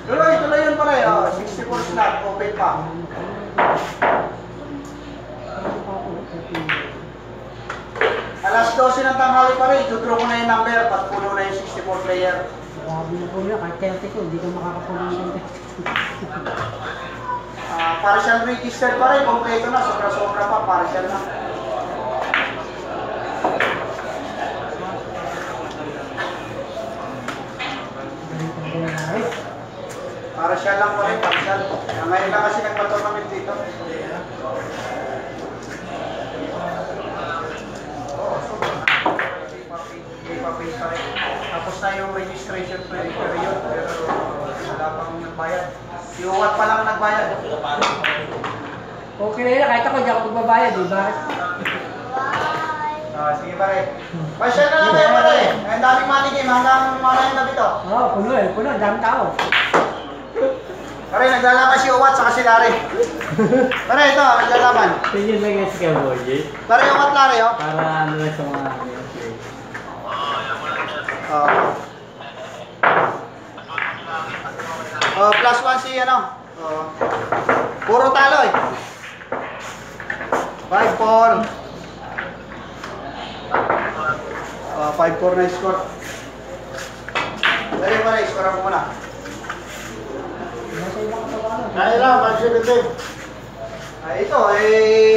Tuloy yun pare. 64 slot, open pa. Alas 12 ng tanghali pare, jutro ko na yung number, patpulo na yung 64 player. Grabe na po yun. Kahit 30 ko, hindi ka makakapunin ng Partial registered pare, kompleto na, sobra-sobra pa, partial na. Partial lang pare, partial. Ngayon lang kasi nagpa-tournament dito. Tapos na yung registration period, pero wala pang nagbayad. Si Uwat pa lang nagbayad. Okay na yun. Kahit ako, hindi ako magbabayad. Diba? Sige pare. Pasyal na lang tayo pare. Ang daming money game hanggang maraming gabi to. Oo, puno eh. Puno. Ang daming tao. Pare, naglalaban si Uwat sa si Larry. Pare, ito, naglalaban. Yun lang yung si Cowboy. Pare, Uwat Larry, oh. Para ano lang sa mga... Plus 1 si puro talo eh. 5-4. 5-4 na score. Dali pare, score mo muna. Kaya lang, mag-17. Ito,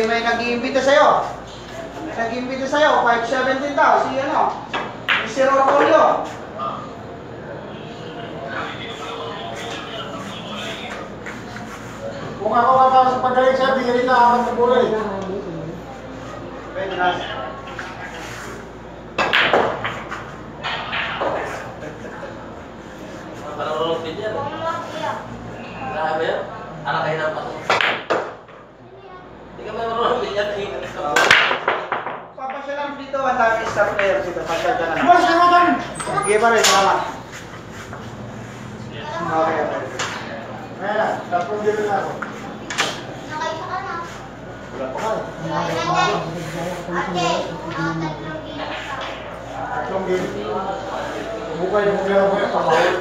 may nag-iimbita sa'yo. May nag-iimbita sa'yo, 5-17 daw. Si Rorcolio. Kung ako kapag sa pagaling siya, bigyan nito apat na buhay. Pwede na. Parang din yan. Grabe yan. Anak kayo ng pato. Hindi ka may marunong din yan. Papasya lang dito, ang dami star players dito. Pasya ka na. Mas naman! Sige pare, salamat. Okay. Kaya na, tapos dito na ako. Wala pa ka. Tatlong game. Bukay yung mga mga pamahal.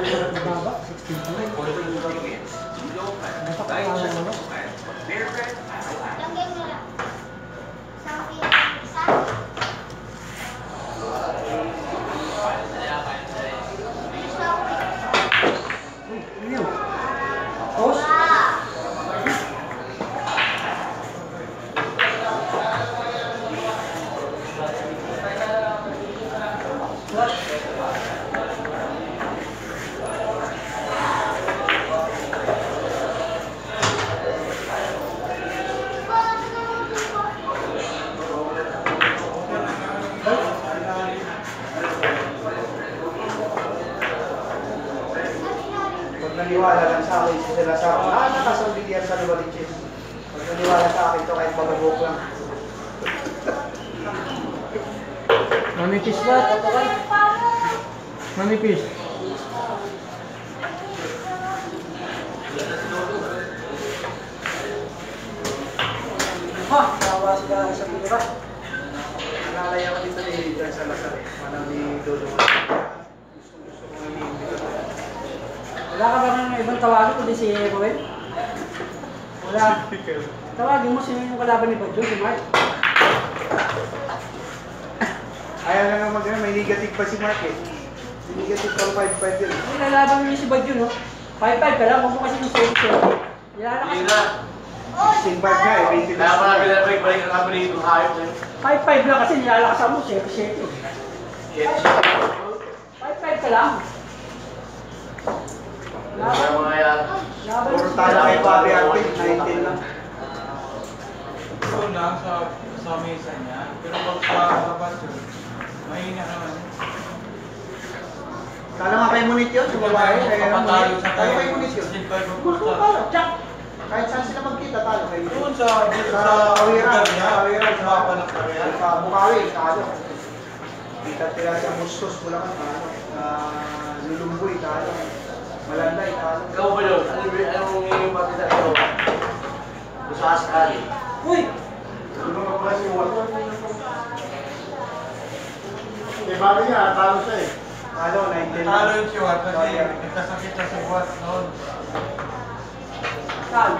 Naniwala lang sa akin si Salazar. Nakasabi yan sa Novaliches. Pag naniwala sa akin ito kahit bagabok lang. Manipis ba? Manipis. Tawa sila sa pinira. Nalalaya ko dito ni Salazar. Manang ni Dodo. Gusto ko Wala ka ba ng ibang tawagin kundi si Ruel? Wala. Tawagin mo sino yung kalaban ni Badjo, si Mark. Ayaw na nga mag-ano, may negative pa si Mark eh. Negative pa 5-5 yun. Hindi, lalaban mo si Badjo, no? 5-5 ka lang, huwag mo kasi yung 7-7. Hindi na. Sing bag nga eh, 20 Kaya pala pinabalik ang kami nito, hayop na yun. 5-5 lang kasi nilalakasan mo, 7-7. 5-5 ka lang. Kaya mga yan. Laban Puro mo tala kay Bobby Arpin, 19 lang. Ito lang sa mesa niya. Pero pag sa labas yun, mahina naman. Kala nga kay Munit yun, sa babae. Papatalo sa Kala kay Munit yun. Gusto ko pala, tsak. Kahit saan sila magkita, talo kay Munit. Doon sa Kawiran, niya, sa mapa ng Kawiran. Sa Bukawi, talo. Kita tira sa Mustos, Bulacan, talo. Lulumboy, talo. Malanday, talo. Ikaw ba yun? Anong yung pati sa ito? Gusto ka sakali. Uy! Ano nga pala si Walter? Eh, bago niya, talo siya eh. Talo, 19 lang. Talo yung siwat kasi nagkasakit na si Watt noon. Saan?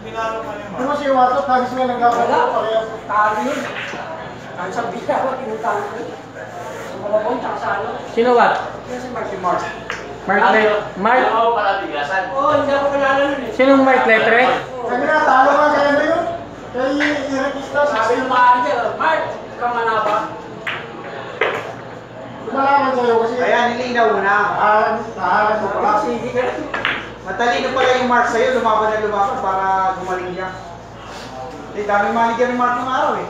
Pinalo pa niya, Di ba si Watot, nagis nga nagkakaroon Wala. parehas. Talo yun. Kahit sa biyawa, tinutalo ko yun. Sa Malabon, tsaka sa ano. Sino what? Yan si Mark. Si Mark. Mark? Oo, pala bigasan. Oo, hindi ako kilala nun eh. Sinong Mark Letre? Sabi na, talo nga kaya na yun. Kay Eric Istas. Sabi ng mga niya, Mark, kamanaba. Kumalaman sa'yo kasi. Kaya nilinaw mo na. Tahanan mo pala. Sige ka. Matalino pala yung Mark sa'yo, lumaban na lumaban para gumaling niya. Eh, daming manager ni Mark ng araw eh.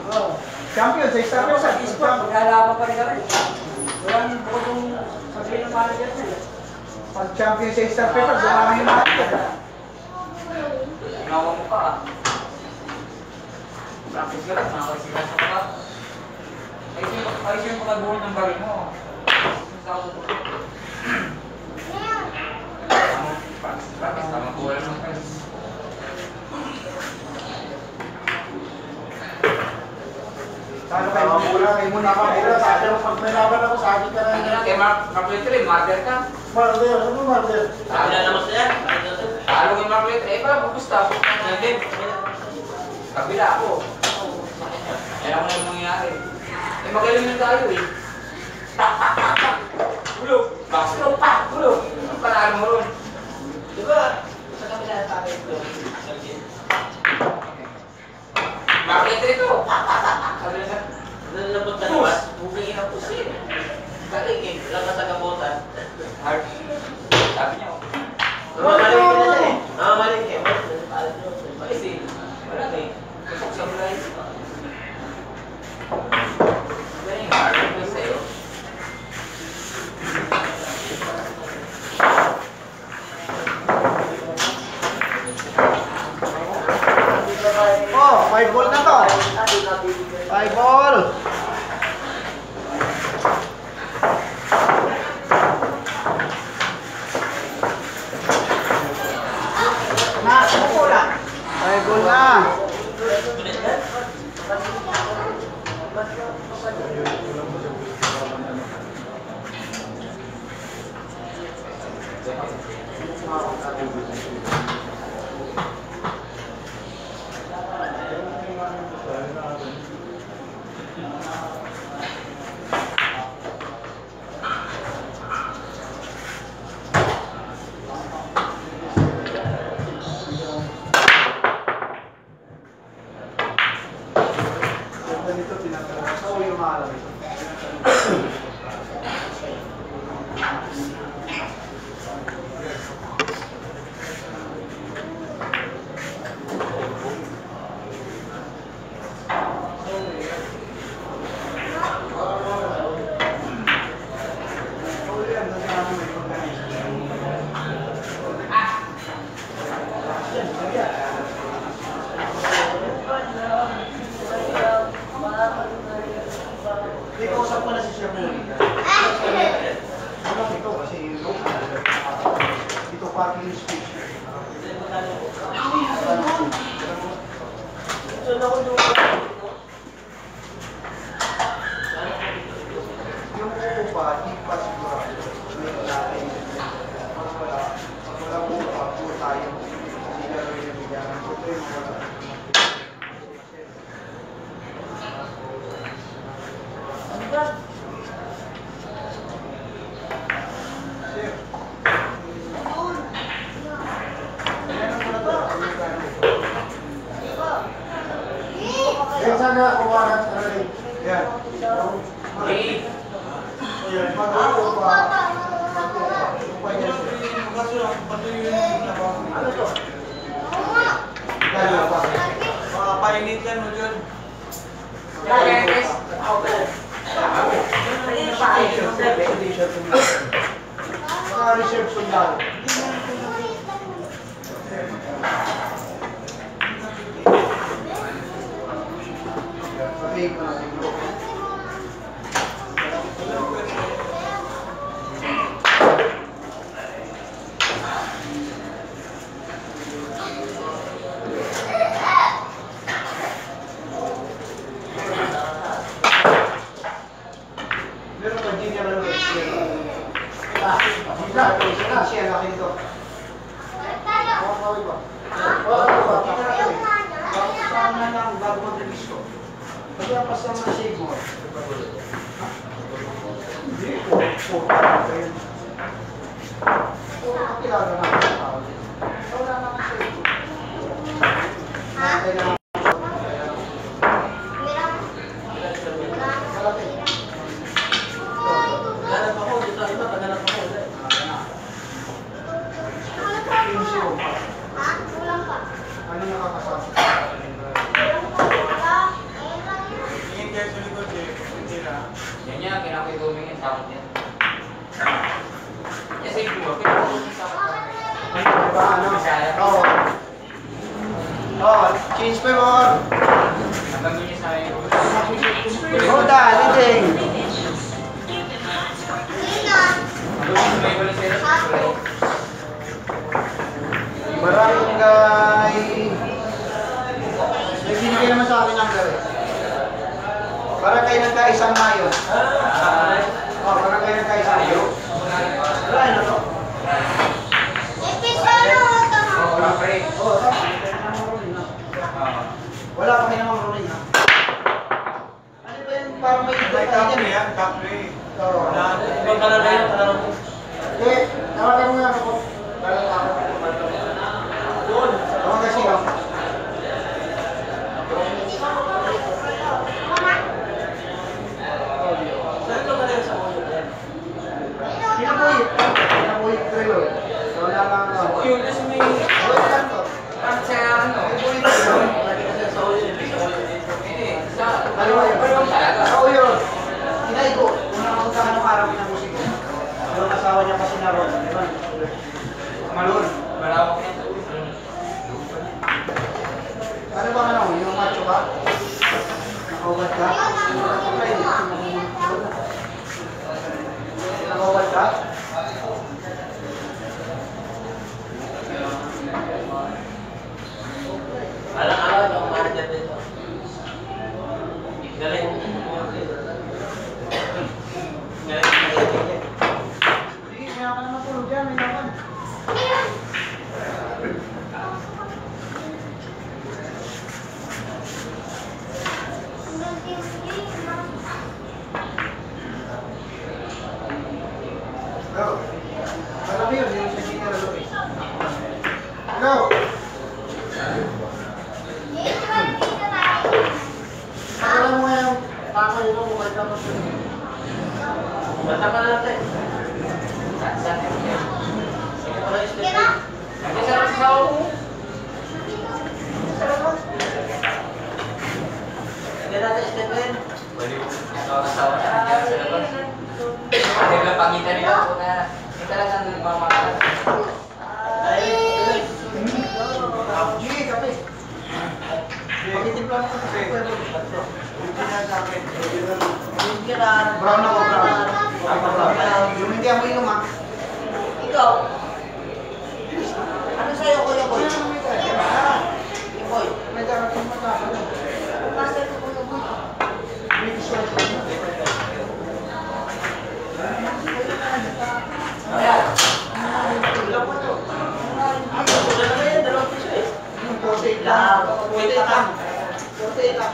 Champion sa Star Tapos sa Wars. Discord, maglalaban pa rin kami. Walang bukod yung sabihin ng manager niya. Pag champion sa Star Wars, dumami yung manager. Ginawa mo pa. Practice ka lang, nakakasigas ka pa. Ayos yung pagkagulit ng baril mo. Practice, tamang kuwala mo. Talo kayo muna, kayo muna. Sa akin, pag may laban ako, sa akin ka na. Ano na, kay Mark Letre, marker ka. Marder, ano Marder? Sabi na naman siya. Talo kay Mark Letre, eh pala, pupusta. Nandun. Kabila ako. Yan ako na yung mangyayari. Eh, magaling na tayo eh. Gulog. Backstrom pa. Gulog. Ang panalo mo ron. Diba? Sa kabila na tayo ito. Mark Letre ito. Sabi na siya. Nalabot na naman. Bugay na po siya. Galing eh. Wala ka sa gamutan. Hard. Sabi niya. Maling ka na siya eh. Maling ka. Malis eh. Wala ka eh. Sa mulay. Galing hard. Ito sa'yo. Oh, 5 ball na to. 5 ball. Na, bola. 5 ball na. Ganito tinatawag. Sa uyo maalam ito. May kausap ko na si Sir Muli. Brad. Yan sana kuha na tayo. Yan. Okay. Yan. Mag-upo pa. Ano to? Kaya pa. Mga painitan mo dyan. Mga reserve sundalo. Sabihin ko natin. Meron ka din yan. Siya laki nito. Kasama lang bago mag-release ko. Kasi ang pasama na shade mo. Hindi ko. Kilala na ako sa tao. Wala naman shade mo. Kailangan. Ganap ako, dito iba, ganap ako. Ano nakakasama? Tingin kayo sa likod eh. Hindi na. Yan niya, kailangan ko tumingin sa akin yan. Yes, ay buwa. Kailangan sa akin. Diba ano? Oo. Oh, change pa mo. Hanggang yun yung sa akin. Hold on, leading. May wala sa'yo. Barangay. May binigay naman sa akin ng gawin. Para kayo nagkaisang mayo. Oh, para kayo nagkaisang mayo. Wala na to. Wala pa rin. Oh, wala pa kayo namang ruling ha. Ano ba yung parang may May kapre yan, kapre. Oo. Ibang talaga yun, talaga mo. Eh, tawagan mo yan ako. Doon. Tawag kasi no? Saan ito talaga sa ulo yan? Pinabuhit. Pinabuhit trailer. So, wala lang ako. Yung kasi may... Buhit lang to. At sa ano? Buhit trailer. Lagi kasi sa ulo yun. Ano ba yun? Oo yun. Inay ko. Una ako sa anong araw ng musiko. Yung asawa niya kasi na Ron. Diba? Malun. Malawak yan. Ano ba ano? Yung macho ka? Nakaugat ka? Nakaugat ka? Alang-alang yung manager dito. Galing. Galing. Hindi, kaya ka naman tulog dyan. May naman. Go. Alam mo yun, yung sa Gina Lalo eh. Go! Tawagan mo yan. Tako yun ako. Wala ka siya. Basta pa na natin. Saan? Sige pala yung step. Nandiyan sa rasaw. Hindi natin step in. Rasaw na. Nandiyan sa labas. Kasi lang pangitan nila ako na yung talagang mamakalan. G, kape. Pakitimpla mo sa super. Hindi ka na. Brown ako, brown. Yung hindi ako inom ha. Ikaw. Ano sa'yo, Kuya Boy? Kuya Boy. May darating mata. May diswerte. Ayan. Ilan po ito? Wala na yan, dalawang piso eh. Yung 48 lang. 48 lang. 48 lang.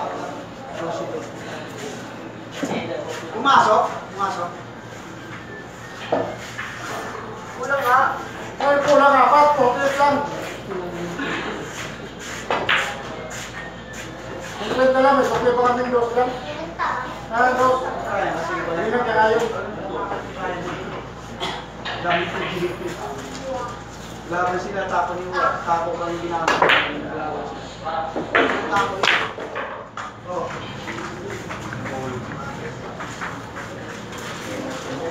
Eh, Kung Pumasok? Pumasok? Kulang nga. Ay, kulang apat. Komplet lang. Komplet na lang. May komplet pa kaming dos lang. Dos. Hindi lang kaya yung... Gamit ng GDP. Laban sila, tapo niyo. Tapo kami ginamit. Tapo niyo. Oh.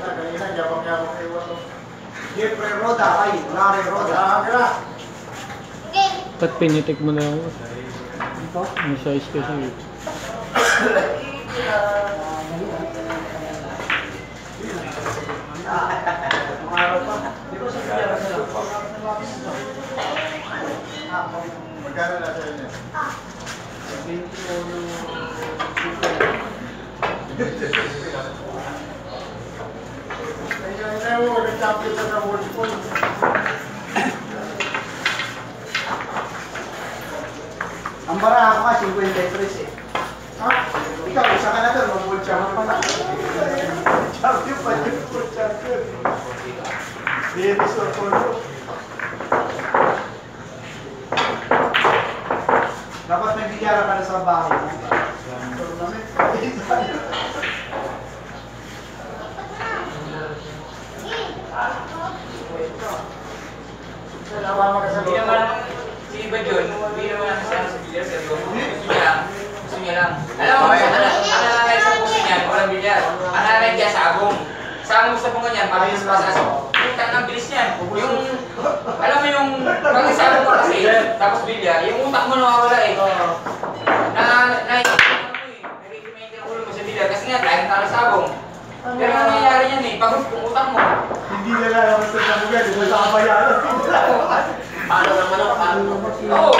Kanina, yabang-yabang kayo ito. Jeffrey Roda, ay, Larry Roda. Kaya. Ba't pinitik mo na ako? Ito? May size kasi. Umarap pa. Di ba sa kanya sa Magkano na sa inyo? 21. Kaya mo, nag-champion sa world pool. Ang baraha ko nga, 53 eh. Ha? Ikaw, isa ka na doon, mag-world champion pa na. Champion pa yun, world champion. Ladies or polo. Dapat may bigyara ka na sa bahay. Hindi naman si Iba John, hindi naman ang siya sa bilyar, gusto niya lang. Alam mo, ang nanay sa puso niyan, walang bilyar. Ang nanay niya sabong. Sabong sa bunga niyan, mabilis pa sa sabong. Ang bilis niyan. Yung, alam mo yung, pag isabong ka kasi, tapos bilyar, yung utak mo nawawala eh. Nag-i-maintain ang ulo mo sa bilyar kasi nga, tayong talo sabong. Pero ang nangyayari niyan eh, pagod yung utak mo. Hindi nila naman sa sabugan, di ba sa kabayaran? Paano naman ako? Oo!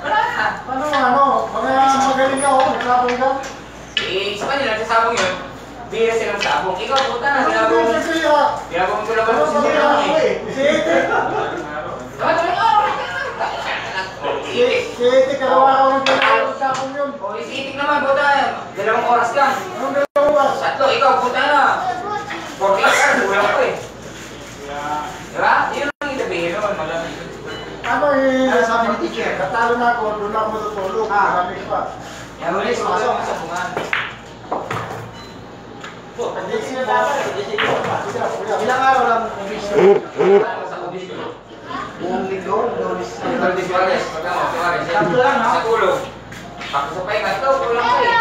Wala na! Ano? Mga magaling ka, oh. Nagsabong ka. Eh, sa kanila, sa sabong yun, bira silang sabong. Ikaw, puta na, ginagawang ko lang ba sa sabong eh. Si Ete, karawa ka ng sabong yun. O, isitik naman, puta. 2 oras lang. Anong dalawang oras? 3, ikaw, puta na. 4 class ka, kulang ko eh. Diba? Yun ang itabihin naman, madami. Ano eh? Ano sabi ni teacher? Katalo na ako, doon ako matutulog. Marami pa. Yan, ulit, sumasok sa sabungan. Hindi siya dapat. Ilang araw lang umisyo? Sa kubis ko. Buong linggo, Lunes, Suarez, Tatlo lang, ha? Sa tulog. Tapos sa pahinga, ito, kulang ko eh.